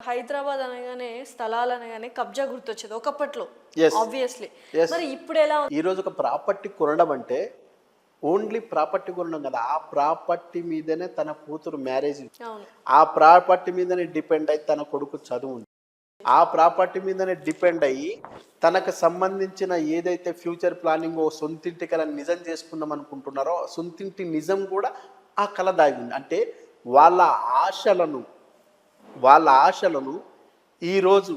హైదరాబాద్ అనగానే స్థలాలు అనగానే కబ్జా గుర్తొచ్చేది ఒకప్పట్లో. Yes. ఆబ్వియస్లీ. Yes. మరి ఇప్పుడు ఎలా ఉంది? ఈ రోజు ఒక ప్రాపర్టీ కొనడం అంటే ఓన్లీ ప్రాపర్టీ కొనడం కదా, ఆ ప్రాపర్టీ మీదనే తన కూతురు మ్యారేజ్, అవును. ఆ ప్రాపర్టీ మీదనే డిపెండ్ అయ్యి తన కొడుకు చదువు ఉంది, ఆ ప్రాపర్టీ మీదనే డిపెండ్ అయ్యి తనకు సంబంధించిన ఏదైతే ఫ్యూచర్ ప్లానింగ్ సొంతింటి కల నిజం చేసుకుందాం అనుకుంటున్నారో సొంతింటి నిజం కూడా ఆ కళ దాగి ఉంది. అంటే వాళ్ళ ఆశలను ఈరోజు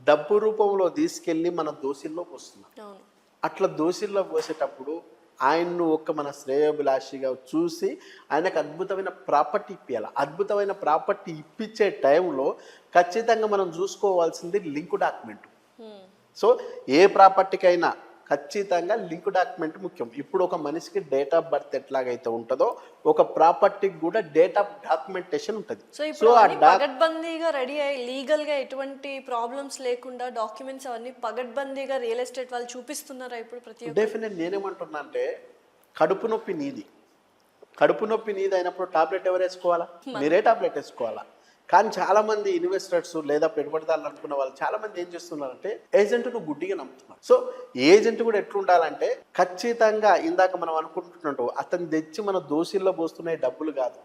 డబ్బు రూపంలో తీసుకెళ్ళి మన దోసిల్లోకి వస్తున్నాం. అవును. అట్లా దోసిల్లో పోసేటప్పుడు ఆయన్ను మన శ్రేయోభిలాషిగా చూసి ఆయనకు అద్భుతమైన ప్రాపర్టీ ఇప్పించాలి. అద్భుతమైన ప్రాపర్టీ ఇప్పించే టైంలో ఖచ్చితంగా మనం చూసుకోవాల్సింది లింక్ డాక్యుమెంట్. సో ఏ ప్రాపర్టీకైనా ఖచ్చితంగా లింక్ డాక్యుమెంట్ ముఖ్యం. ఇప్పుడు ఒక మనిషికి డేట్ ఆఫ్ బర్త్ ఎట్లాగైతే ఉంటుందో ఒక ప్రాపర్టీకి కూడా డేట్ ఆఫ్ డాక్యుమెంటేషన్ ఉంటుంది. సో పగడ్బందీగా రెడీ అయ్యి లీగల్ గా ఎటువంటి ప్రాబ్లమ్స్ లేకుండా డాక్యుమెంట్స్ అవన్నీ పగడ్బందీగా రియల్ ఎస్టేట్ వాళ్ళు చూపిస్తున్నారా ఇప్పుడు ప్రతి డెఫినెట్. నేనేమంటున్నా అంటే కడుపు నొప్పి నీది అయినప్పుడు టాబ్లెట్ ఎవరు వేసుకోవాలా? మీరే టాబ్లెట్ వేసుకోవాలా? కానీ చాలా మంది ఇన్వెస్టర్స్ లేదా పెట్టుబడిదారులు అనుకున్న వాళ్ళు చాలా మంది ఏం చేస్తున్నారంటే ఏజెంట్ను గుడ్డిగా నమ్ముతున్నారు. సో ఏజెంట్ కూడా ఎట్లుండాలంటే ఖచ్చితంగా ఇందాక మనం అనుకుంటున్నట్టు అతను తెచ్చి మన దోషుల్లో పోస్తున్న డబ్బులు కాదు,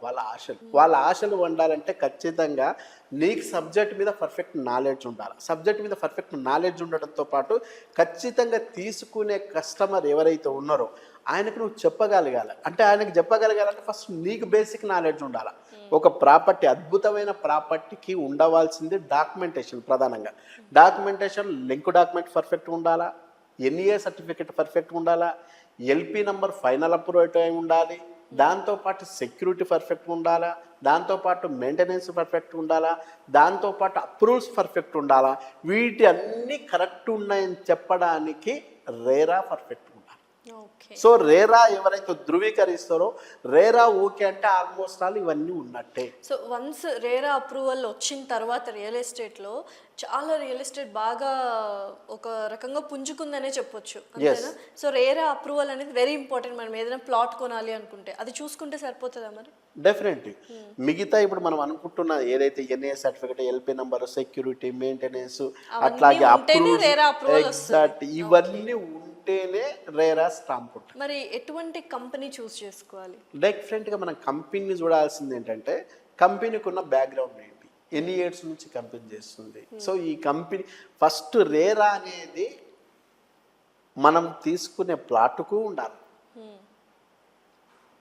వాళ్ళ ఆశలు వండాలంటే ఖచ్చితంగా నీకు సబ్జెక్ట్ మీద పర్ఫెక్ట్ నాలెడ్జ్ ఉండాలి. సబ్జెక్ట్ మీద పర్ఫెక్ట్ నాలెడ్జ్ ఉండడంతో పాటు ఖచ్చితంగా తీసుకునే కస్టమర్ ఎవరైతే ఉన్నారో ఆయనకు నువ్వు చెప్పగలగాలి. అంటే ఆయనకు చెప్పగలగాలంటే ఫస్ట్ నీకు బేసిక్ నాలెడ్జ్ ఉండాలి. ఒక ప్రాపర్టీ, అద్భుతమైన ప్రాపర్టీకి ఉండవలసింది డాక్యుమెంటేషన్. ప్రధానంగా డాక్యుమెంటేషన్ లింక్ డాక్యుమెంట్ పర్ఫెక్ట్ ఉండాలా, ఎన్ఈఏ సర్టిఫికెట్ పర్ఫెక్ట్ ఉండాలా, ఎల్పి నంబర్ ఫైనల్ అప్రూవ్ అయి ఉండాలి, దాంతోపాటు సెక్యూరిటీ పర్ఫెక్ట్ ఉండాలా, దాంతోపాటు మెయింటెనెన్స్ పర్ఫెక్ట్ ఉండాలా, దాంతోపాటు అప్రూవల్స్ పర్ఫెక్ట్ ఉండాలా. వీటి అన్నీ కరెక్ట్ ఉన్నాయని చెప్పడానికి రేరా పర్ఫెక్ట్ ఉండాలి. సో రేరా ఎవరైతే ధృవీకరిస్తారో రేరా ఓకే అంటే ఆల్మోస్ట్ ఆల్ ఇవన్నీ ఉన్నట్టే. సో వన్స్ రేరా అప్రూవల్ వచ్చిన తర్వాత రియల్ ఎస్టేట్లో చాలా రియల్ ఎస్టేట్ బాగా ఒక రకంగా పుంజుకుందనే చెప్పొచ్చు, అంతేనా? సో రేరా అప్రూవల్ అనేది వెరీ ఇంపార్టెంట్. మనం ఏదైనా ప్లాట్ కొనాలి అనుకుంటే అది చూసుకుంటే సరిపోతుందా మరి? డెఫినెట్లీ. మిగతా ఇప్పుడు మనం అనుకుంటున్న ఏదైతే NA certificate, LP number, security, maintenance, అట్లాగే ఎగ్జాక్ట్ ఇవన్నీ ఉంటేనే రేరా స్టాంప్ ఉంటుంది. మరి ఎటువంటి కంపెనీ చూస్ చేసుకోవాలి? డెఫినెట్గా మనం కంపెనీని చూడాల్సింది ఏంటంటే కంపెనీకి ఉన్న బ్యాక్గ్రౌండ్ ఏంటి, ఎన్ని ఇయర్స్ నుంచి కంపెనీ చేస్తుంది. సో ఈ కంపెనీ ఫస్ట్ రేరా అనేది మనం తీసుకునే ప్లాట్కు ఉండాలి,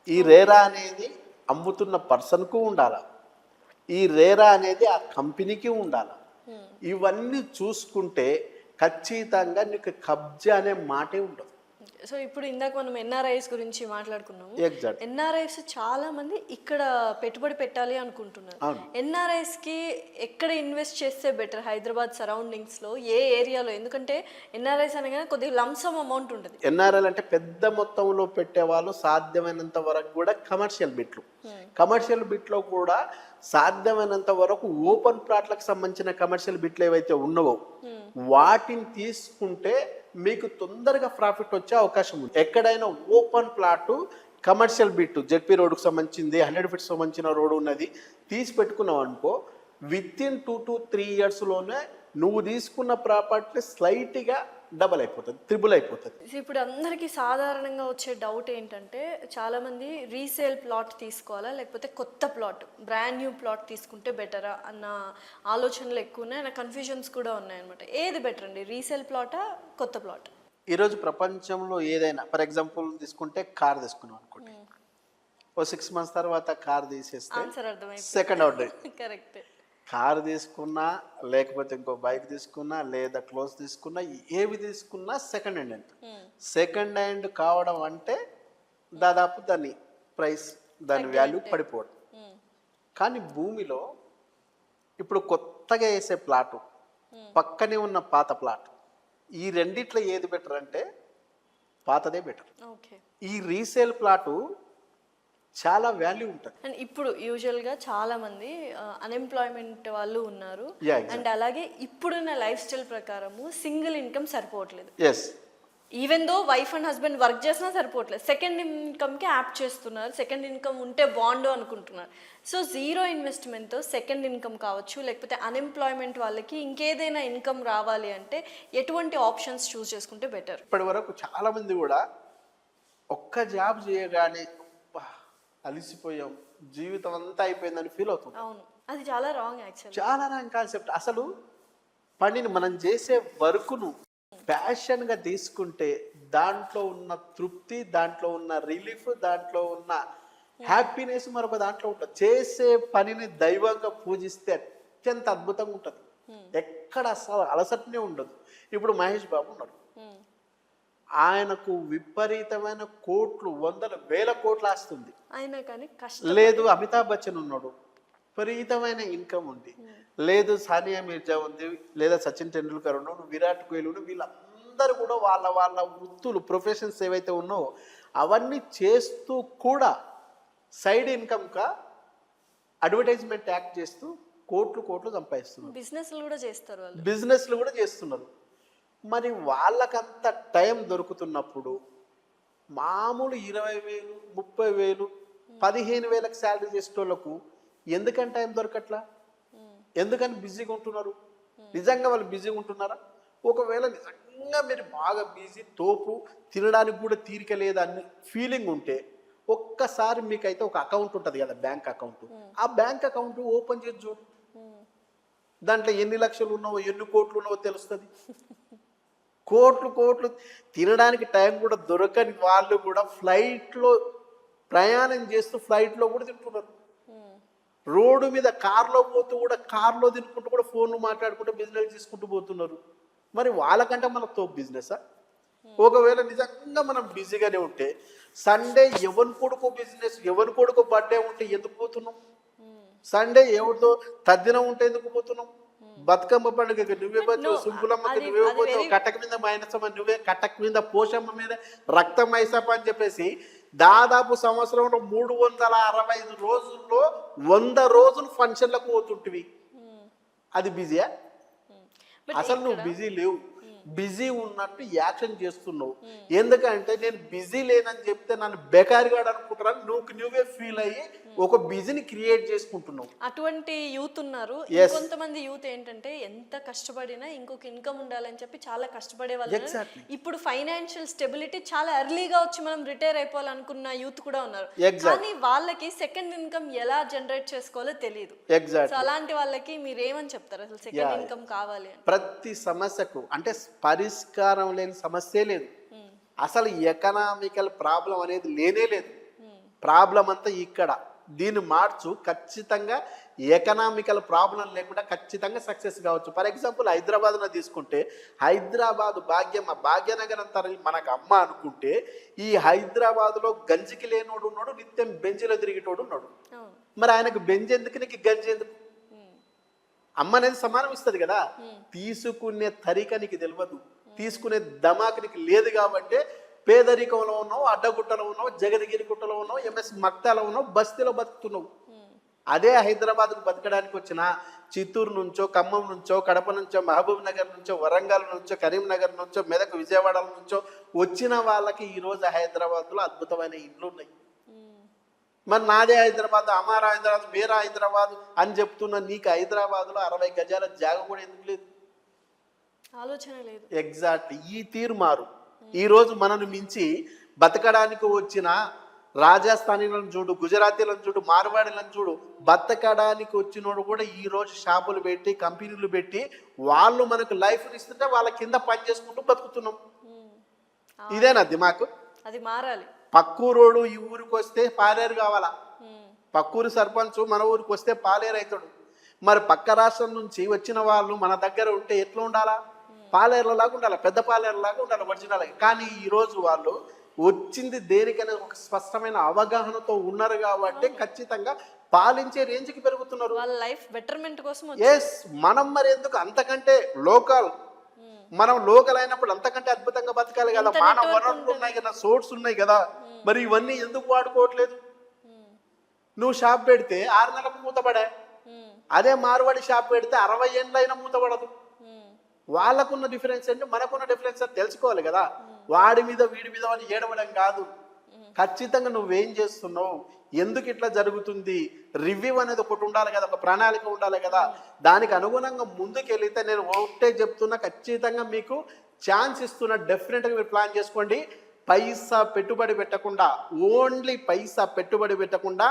ఈ రేరా అనేది అమ్ముతున్న పర్సన్కు ఉండాలి, ఈ రేరా అనేది ఆ కంపెనీకి ఉండాలి. ఇవన్నీ చూసుకుంటే ఖచ్చితంగా నీకు కబ్జా అనే మాటే ఉండదు. సో ఇప్పుడు ఇందాక మనం ఎన్ఆర్ఐస్ గురించి మాట్లాడుకున్నాము. ఎగ్జాక్ట్. ఎన్ఆర్ఐస్ చాలా మంది ఇక్కడ పెట్టుబడి పెట్టాలి అనుకుంటున్నారు. ఎన్ఆర్ఐస్ కి ఎక్కడ ఇన్వెస్ట్ చేస్తే బెటర్ హైదరాబాద్ సరౌండింగ్స్ లో, ఏ ఏరియాలో? ఎందుకంటే ఎన్ఆర్ఐస్ అనగానే కొద్దిగా లంసమ్ అమౌంట్ ఉంటుంది. ఎన్ఆర్ఐ అంటే పెద్ద మొత్తంలో పెట్టే వాళ్ళు సాధ్యమైనంత వరకు కూడా కమర్షియల్ బిట్లో కూడా సాధ్యమైనంత వరకు ఓపెన్ ప్లాట్లకు సంబంధించిన కమర్షియల్ బిట్లు ఏవైతే ఉన్నావో వాటిని తీసుకుంటే మీకు తొందరగా ప్రాఫిట్ వచ్చే అవకాశం ఉంది. ఎక్కడైనా open plot commercial bit ZP రోడ్డుకు సంబంధించింది 100 ఫీట్స్ సంబంధించిన రోడ్డు ఉన్నది తీసి పెట్టుకున్నావు అనుకో, విత్-ఇన్ 2 to 3 yearsలోనే నువ్వు తీసుకున్న ప్రాపర్టీ స్లైట్గా డబల్ అయిపోతుంది, ట్రిపుల్ అయిపోతుంది. ఇప్పుడు అందరికీ సాధారణంగా వచ్చే డౌట్ ఏంటంటే చాలామంది రీసేల్ ప్లాట్ తీసుకోవాలా లేకపోతే కొత్త ప్లాట్, బ్రాండ్ న్యూ ప్లాట్ తీసుకుంటే బెటరా అన్న ఆలోచనలు ఎక్కువ ఉన్నాయి, నాకు కన్ఫ్యూజన్స్ కూడా ఉన్నాయన్నమాట. ఏది బెటర్ అండి, రీసేల్ ప్లాటా కొత్త ప్లాట్? ఈరోజు ప్రపంచంలో ఏదైనా ఫర్ ఎగ్జాంపుల్ తీసుకుంటే కార్ తీసుకున్నాం అనుకోండి, ఓ 6 months తర్వాత కార్ తీసేస్తే సెకండ్ అవుట్. కరెక్ట్. కారు తీసుకున్నా లేకపోతే ఇంకో బైక్ తీసుకున్నా లేదా క్లోజ్ తీసుకున్నా ఏవి తీసుకున్నా సెకండ్ హ్యాండ్. సెకండ్ హ్యాండ్ కావడం అంటే దాదాపు దాని ప్రైస్, దాని వాల్యూ పడిపోవడం. కానీ భూమిలో ఇప్పుడు కొత్తగా వేసే ప్లాటు, పక్కనే ఉన్న పాత ప్లాట్, ఈ రెండిట్లో ఏది బెటర్ అంటే పాతదే బెటర్. ఈ రీసేల్ ప్లాటు చాలా వాల్యూ ఉంటుంది. అండ్ ఇప్పుడు యూజువల్గా చాలా మంది అన్ఎంప్లాయ్మెంట్ వాళ్ళు ఉన్నారు. అండ్ అలాగే ఇప్పుడున్న లైఫ్ స్టైల్ ప్రకారము సింగిల్ ఇన్కమ్ సరిపోవట్లేదు. Even though wife and husband work చేసినా సరిపోవట్లేదు, సెకండ్ ఇన్కమ్కి యాప్ చేస్తున్నారు, సెకండ్ ఇన్కమ్ ఉంటే బాగుండు అనుకుంటున్నారు. సో జీరో ఇన్వెస్ట్మెంట్తో సెకండ్ ఇన్కమ్ కావచ్చు, లేకపోతే అన్ఎంప్లాయ్మెంట్ వాళ్ళకి ఇంకేదైనా ఇన్కమ్ రావాలి అంటే ఎటువంటి ఆప్షన్స్ చూస్ చేసుకుంటే బెటర్? ఇప్పటి వరకు చాలా మంది కూడా ఒక్క జాబ్ చేయగానే "అబ్బా, అలిసిపోయాం, జీవితం అంతా అయిపోయిందని ఫీల్ అవుతుంది. అవును, అది చాలా రాంగ్ యాక్చువల్లీ. చాలా రాంగ్ కాన్సెప్ట్. అసలు పనిని మనం చేసే వర్క్ను ప్యాషన్గా తీసుకుంటే దాంట్లో ఉన్న తృప్తి, దాంట్లో ఉన్న రిలీఫ్, దాంట్లో ఉన్న హ్యాపీనెస్ మరొక దాంట్లో ఉంటుంది. చేసే పనిని దైవంగా పూజిస్తే అత్యంత అద్భుతంగా ఉంటుంది. ఎక్కడ అసలు అలసటనే ఉండదు. ఇప్పుడు మహేష్ బాబు ఉన్నాడు, ఆయనకు విపరీతమైన కోట్లు, వందల వేల కోట్లు ఆస్తుంది. అయినా కానీ కష్టం లేదు అమితాబ్ బచ్చన్ ఉన్నాడు, విపరీతమైన ఇన్కమ్ ఉంది. లేదు సానియా మిర్జా ఉంది, లేదా సచిన్ టెండూల్కర్ ఉన్నాడు, విరాట్ కోహ్లీ ఉన్నాడు. వీళ్ళందరూ కూడా వాళ్ళ వాళ్ళ వృత్తులు, ప్రొఫెషన్స్ ఏవైతే ఉన్నావో అవన్నీ చేస్తూ కూడా సైడ్ ఇన్కమ్గా అడ్వర్టైజ్మెంట్ యాక్ట్ చేస్తూ కోట్లు కోట్లు సంపాదిస్తున్నారు. బిజినెస్లు కూడా చేస్తారు వాళ్ళు, బిజినెస్లు కూడా చేస్తున్నారు. మరి వాళ్ళకంత టైం దొరుకుతున్నప్పుడు మామూలు 20,000, 30,000, 15,000 శాలరీ చేసేటోళ్ళకు ఎందుకని టైం దొరకట్లా? ఎందుకని బిజీగా ఉంటున్నారు? నిజంగా వాళ్ళు బిజీగా ఉంటున్నారా? ఒకవేళ నిజంగా మీరు బాగా బిజీ, తోపు, తినడానికి కూడా తీరిక లేదా అని ఫీలింగ్ ఉంటే ఒక్కసారి మీకైతే ఒక అకౌంట్ ఉంటుంది కదా, బ్యాంక్ అకౌంట్. ఆ బ్యాంక్ అకౌంట్ ఓపెన్ చేసి చూడు, దాంట్లో ఎన్ని లక్షలు ఉన్నావో, ఎన్ని కోట్లు ఉన్నావో తెలుస్తుంది. కోట్లు కోట్లు తినడానికి టైం కూడా దొరకని వాళ్ళు కూడా ఫ్లైట్లో ప్రయాణం చేస్తూ ఫ్లైట్లో కూడా తింటున్నారు. రోడ్డు మీద కార్లో పోతూ కూడా కార్లో తినుకుంటూ కూడా ఫోన్లు మాట్లాడుకుంటూ బిజినెస్ చేసుకుంటూ పోతున్నారు. మరి వాళ్ళకంటే మన తోపు బిజినెసా? ఒకవేళ నిజంగా మనం బిజీగానే ఉంటే సండే ఎవరి కొడుకు బిజినెస్, ఎవరి కొడుకు బర్త్డే ఉంటే ఎందుకు పోతున్నాం? సండే ఎవరితో తద్దినం ఉంటే ఎందుకు పోతున్నాం? బతుకమ్మ పండుగకి నువ్వే పోతావు, సుంకులమ్మకి నువ్వే పోతావు, కట్టక మీద మైనసమ్మ నువ్వే, కట్టక మీద పోషమ్మ మీద రక్తం మైసప్ప అని చెప్పేసి దాదాపు సంవత్సరంలో 365 రోజుల్లో 100 రోజులు ఫంక్షన్లకు పోతుంటివి. అది బిజీయా? అసలు నువ్వు బిజీ లేవు. బిజీ ఉన్నట్టు యాక్షన్ చేస్తున్నావు. ఎందుకంటే నేను బిజీ లేనని చెప్తే నన్ను బేకారిగా అనుకుంటున్నాను, నువ్వే ఫీల్ అయ్యి ఒక బిజీని క్రియేట్ చేసుకుంటున్నావు. అటువంటి యూత్ ఉన్నారు. కొంతమంది యూత్ ఏంటంటే ఎంత కష్టపడినా ఇంకొక ఇన్కమ్ ఉండాలని చెప్పి చాలా కష్టపడే వాళ్ళు. ఇప్పుడు ఫైనాన్షియల్ స్టెబిలిటీ చాలా ఎర్లీగా వచ్చి మనం రిటైర్ అయిపోవాలనుకున్న యూత్ కూడా ఉన్నారు. కానీ వాళ్ళకి సెకండ్ ఇన్కమ్ ఎలా జనరేట్ చేసుకోవాలో తెలియదు. సో అలాంటి వాళ్ళకి మీరు ఏమని చెప్తారు? అసలు సెకండ్ ఇన్కమ్ కావాలి అని ప్రతి సమస్యకు అంటే పరిష్కారం లేని సమస్యే లేదు. అసలు ఎకనామికల్ ప్రాబ్లం అనేది లేనే లేదు. ప్రాబ్లం అంతా ఇక్కడ. దీన్ని మార్చు, ఖచ్చితంగా ఎకనామికల్ ప్రాబ్లం లేకుండా ఖచ్చితంగా సక్సెస్ కావచ్చు. ఫర్ ఎగ్జాంపుల్ హైదరాబాద్లో తీసుకుంటే హైదరాబాద్ భాగ్యనగరం తరలి మనకు అమ్మ అనుకుంటే ఈ హైదరాబాద్లో గంజికి లేనోడు ఉన్నాడు, నిత్యం బెంజిలో తిరిగేటోడు ఉన్నాడు. మరి ఆయనకు బెంజ్ ఎందుకు, నీకు గంజి ఎందుకు? అమ్మ అనేది సమానం ఇస్తుంది కదా. తీసుకునే తరిక నీకు తెలియదు, తీసుకునే దమాకు నీకు లేదు. కాబట్టి పేదరికంలో ఉన్నావు, అడ్డగుట్టలో ఉన్నావు, జగదగిరి గుట్టలో ఉన్నావు, ఎంఎస్ మక్తాలో ఉన్నావు, బస్తీలో బతుకుతున్నావు. అదే హైదరాబాద్కు బతకడానికి వచ్చిన చిత్తూరు నుంచో, ఖమ్మం నుంచో, కడప నుంచో, మహబూబ్ నగర్ నుంచో, వరంగల్ నుంచో, కరీంనగర్ నుంచో, మెదక్, విజయవాడ నుంచో వచ్చిన వాళ్ళకి ఈరోజు హైదరాబాద్లో అద్భుతమైన ఇండ్లు ఉన్నాయి. మరి నాదే హైదరాబాద్, అమారా హైదరాబాద్, మేరా హైదరాబాద్ అని చెప్తున్నా నీకు హైదరాబాద్లో 60 గజాల జాగ కూడా ఎందుకు లేదు? ఆలోచన లేదు. ఎగ్జాక్ట్లీ. ఈ తీరు మారు. ఈరోజు మనను మించి బతకడానికి వచ్చిన రాజస్థానీలను చూడు, గుజరాతీలను చూడు, మార్వాడీలను చూడు, బతకడానికి వచ్చినోడు కూడా ఈరోజు షాపులు పెట్టి, కంపెనీలు పెట్టి వాళ్ళు మనకు లైఫ్ని ఇస్తుంటే వాళ్ళ కింద పని చేసుకుంటూ బతుకుతున్నాం. ఇదేనా దిమాకు? అది మారాలి. పక్కూరోడు ఈ ఊరికి వస్తే పాలేరు కావాలా? పక్కూరు సర్పంచ్ మన ఊరికి వస్తే పాలేరు అవుతాడు. మరి పక్క రాష్ట్రం నుంచి వచ్చిన వాళ్ళు మన దగ్గర ఉంటే ఎట్లా ఉండాలా? పాలేరులాగా ఉండాలి, పెద్ద పాలేరులాగా ఉండాలి ఒరిజినల్. కానీ ఈరోజు వాళ్ళు వచ్చింది దేనికైనా ఒక స్పష్టమైన అవగాహనతో ఉన్నారు కాబట్టి ఖచ్చితంగా పాలించే రేంజ్కి పెరుగుతున్నారు. వాళ్ళ లైఫ్ బెటర్మెంట్ కోసం. ఎస్, మనం మరి ఎందుకు అంతకంటే లోకల్, మనం లోకల్ అయినప్పుడు అంతకంటే అద్భుతంగా బతకాలి కదా. మానవ వనరులు ఉన్నాయి కదా, సోర్స్ ఉన్నాయి కదా, మరి ఇవన్నీ ఎందుకు వాడుకోవట్లేదు? నువ్వు షాప్ పెడితే 6 నెలలకు మూతపడా, అదే మార్వాడి షాప్ పెడితే 60 ఏళ్ళైనా మూతపడదు. వాళ్ళకున్న డిఫరెన్స్ ఏంటి, మనకున్న డిఫరెన్స్ తెలుసుకోవాలి కదా. వాడి మీద వీడి మీద అని ఏడవడం కాదు. ఖచ్చితంగా నువ్వేం చేస్తున్నావు, ఎందుకు ఇట్లా జరుగుతుంది, రివ్యూ అనేది ఒకటి ఉండాలి కదా, ఒక ప్రణాళిక ఉండాలి కదా. దానికి అనుగుణంగా ముందుకెళ్తే నేను ఒకటే చెప్తున్నా, ఖచ్చితంగా మీకు ఛాన్స్ ఇస్తున్నా. డెఫినెట్గా మీరు ప్లాన్ చేసుకోండి. పైసా పెట్టుబడి పెట్టకుండా, ఓన్లీ పైసా పెట్టుబడి పెట్టకుండా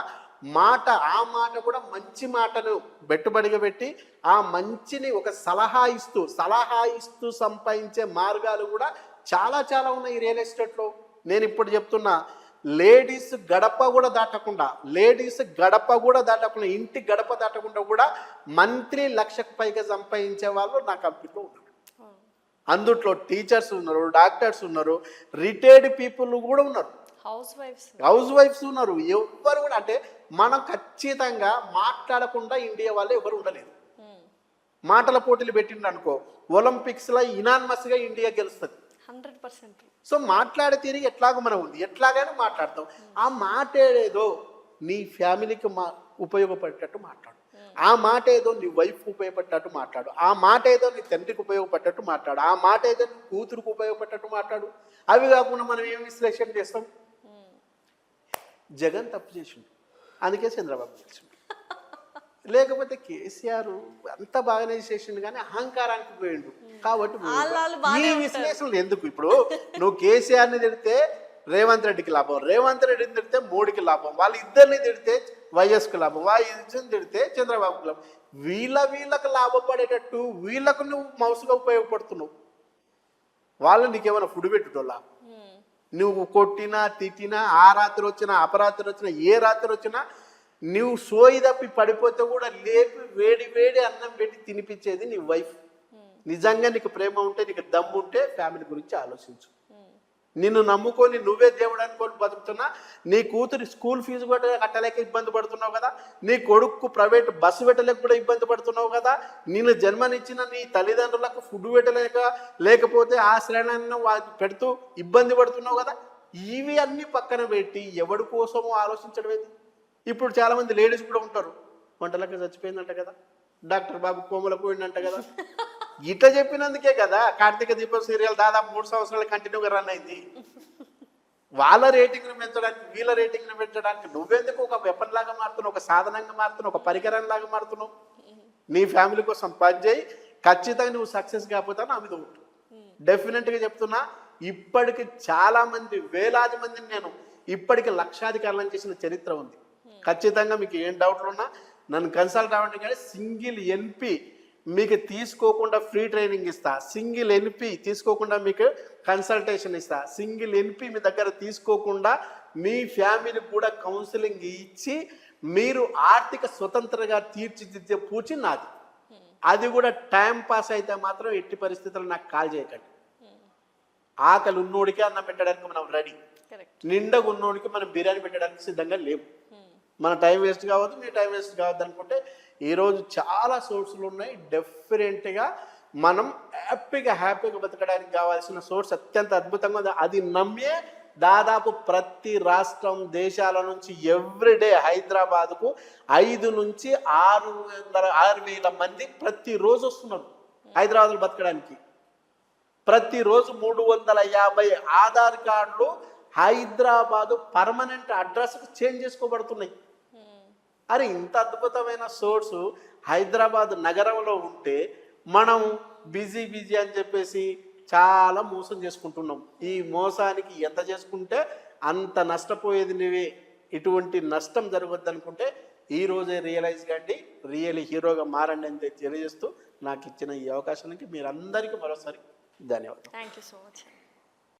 మాట, ఆ మాట కూడా మంచి మాటను పెట్టుబడిగా పెట్టి ఆ మంచిని ఒక సలహా ఇస్తూ సంపాదించే మార్గాలు కూడా చాలా చాలా ఉన్నాయి ఈ రియల్ ఎస్టేట్లో. నేను ఇప్పుడు చెప్తున్నా, లేడీస్ గడప కూడా దాటకుండా, ఇంటి గడప దాటకుండా కూడా మంత్లీ 1,00,000కు పైగా సంపాదించే వాళ్ళు నా కంపెనీలో ఉన్నారు. అందుట్లో టీచర్స్ ఉన్నారు, డాక్టర్స్ ఉన్నారు, రిటైర్డ్ పీపుల్ కూడా ఉన్నారు, హౌస్ వైఫ్స్ ఉన్నారు. ఎవ్వరు కూడా అంటే మనం ఖచ్చితంగా మాట్లాడకుండా ఇండియా వాళ్ళు ఎవరు ఉండలేదు. మాటల పోటీలు పెట్టిండు అనుకో, ఒలింపిక్స్లో ఇనాన్మస్గా ఇండియా గెలుస్తుంది 100%. సో మాట్లాడే తిరిగి ఎట్లాగో మనం ఉంది, ఎట్లాగైనా మాట్లాడతాం. ఆ మాట ఏదో నీ ఫ్యామిలీకి ఉపయోగపడేటట్టు మాట్లాడు, ఆ మాట ఏదో నీ వైఫ్కి ఉపయోగపడేటట్టు మాట్లాడు, ఆ మాట ఏదో నీ తండ్రికి ఉపయోగపడేటట్టు మాట్లాడు, ఆ మాట ఏదో నీ కూతురుకు ఉపయోగపడేటట్టు మాట్లాడు. అవి కాకుండా మనం ఏం విశ్లేషణ చేస్తాం? జగన్ తప్పు చేసిండు అందుకే చంద్రబాబు చేసిండు, లేకపోతే కేసీఆర్ అంత బాగానే చేసిండు కానీ అహంకారానికి పోయిండు కాబట్టి. ఈ విశ్లేషణలు ఎందుకు? ఇప్పుడు నువ్వు కేసీఆర్ని తిడితే రేవంత్ రెడ్డికి లాభం, రేవంత్ రెడ్డిని తిడితే మోడీకి లాభం, వాళ్ళు ఇద్దరిని తిడితే వైఎస్కి లాభం, ఇద్దరిని తిడితే చంద్రబాబుకి లాభం. వీళ్ళకు లాభపడేటట్టు వీళ్ళకు నువ్వు మౌసుగా ఉపయోగపడుతున్నావు. వాళ్ళు నీకేమైనా ఫుడ్ పెట్టుటోళ్ళ? నువ్వు కొట్టినా తిట్టినా, ఆ రాత్రి వచ్చినా అపరాత్రి వచ్చినా ఏ రాత్రి వచ్చినా నువ్వు సోయి తప్పి పడిపోతే కూడా లేపి వేడి వేడి అన్నం పెట్టి తినిపించేది నీ వైఫ్. నిజంగా నీకు ప్రేమ ఉంటే, నీకు దమ్ము ఉంటే ఫ్యామిలీ గురించి ఆలోచించు. నిన్ను నమ్ముకొని నువ్వే దేవుడు అనుకొని బతుకుతున్నా, నీ కూతురి స్కూల్ ఫీజు కూడా కట్టలేక ఇబ్బంది పడుతున్నావు కదా, నీ కొడుకు ప్రైవేట్ బస్సు పెట్టలేక కూడా ఇబ్బంది పడుతున్నావు కదా, నిన్ను జన్మనిచ్చిన నీ తల్లిదండ్రులకు ఫుడ్ పెట్టలేక, లేకపోతే ఆశ్రయాన్ని పెడుతూ ఇబ్బంది పడుతున్నావు కదా. ఇవి అన్ని పక్కన పెట్టి ఎవడి కోసమో ఆలోచించడం ఏంటి? ఇప్పుడు చాలామంది లేడీస్ కూడా ఉంటారు, వంటలకి చచ్చిపోయిందంట కదా, డాక్టర్ బాబు కోమలకు పోయిందంట కదా. ఇట్లా చెప్పినందుకే కదా కార్తీక దీపం సీరియల్ దాదాపు 3 సంవత్సరాలు కంటిన్యూగా రన్ అయింది. వాళ్ళ రేటింగ్ను పెంచడానికి, వీళ్ళ రేటింగ్ను పెంచడానికి నువ్వెందుకు ఒక వెపన్ లాగా మారుతున్నావు, ఒక సాధనంగా మారుతున్నావు, ఒక పరికరం లాగా మారుతున్నావు? నీ ఫ్యామిలీ కోసం పనిచేయి. ఖచ్చితంగా నువ్వు సక్సెస్ కాకపోతే నా మీద ఉంటుంది. డెఫినెట్గా చెప్తున్నా, ఇప్పటికి చాలా మంది, వేలాది మందిని నేను ఇప్పటికి లక్షాధికారులను చేసిన చరిత్ర ఉంది. ఖచ్చితంగా మీకు ఏం డౌట్లు ఉన్నా నన్ను కన్సల్ట్ అవ్వండి. కానీ సింగిల్ ఎన్పి మీకు తీసుకోకుండా ఫ్రీ ట్రైనింగ్ ఇస్తా, సింగిల్ ఎన్పి తీసుకోకుండా మీకు కన్సల్టేషన్ ఇస్తా, సింగిల్ ఎన్పి మీ దగ్గర తీసుకోకుండా మీ ఫ్యామిలీకి కూడా కౌన్సిలింగ్ ఇచ్చి మీరు ఆర్థిక స్వతంత్రంగా తీర్చిదిద్దే పూచి నాది. అది కూడా టైం పాస్ అయితే మాత్రం ఎట్టి పరిస్థితుల్లో నాకు కాల్ చేయకండి. ఆకలి ఉన్నోడికి అన్నం పెట్టడానికి మనం రెడీ, నిండగా ఉన్నోడికి మనం బిర్యానీ పెట్టడానికి సిద్ధంగా లేవు. మన టైం వేస్ట్ కావద్దు, మీ టైం వేస్ట్ కావద్దు అనుకుంటే ఈరోజు చాలా సోర్సులు ఉన్నాయి. డెఫినెట్గా మనం హ్యాపీగా బతకడానికి కావాల్సిన సోర్స్ అత్యంత అద్భుతంగా ఉంది. అది నమ్మే దాదాపు ప్రతి రాష్ట్రం, దేశాల నుంచి ఎవ్రీడే హైదరాబాద్కు 5 నుంచి 6,000 మంది ప్రతిరోజు వస్తున్నారు హైదరాబాద్లో బతకడానికి. ప్రతిరోజు 350 ఆధార్ కార్డులు హైదరాబాదు పర్మనెంట్ అడ్రస్కు చేంజ్ చేసుకోబడుతున్నాయి. అరే ఇంత అద్భుతమైన సోర్సు హైదరాబాద్ నగరంలో ఉంటే మనం బిజీ అని చెప్పేసి చాలా మోసం చేసుకుంటున్నాం. ఈ మోసానికి ఎంత చేసుకుంటే అంత నష్టపోయేది నువ్వే. ఇటువంటి నష్టం జరగద్దు అనుకుంటే ఈరోజే రియలైజ్ కండి, రియల్లీ హీరోగా మారండి అని తెలియజేస్తూ నాకు ఇచ్చిన ఈ అవకాశానికి మీరందరికీ మరోసారి ధన్యవాదాలు. Thank you so much.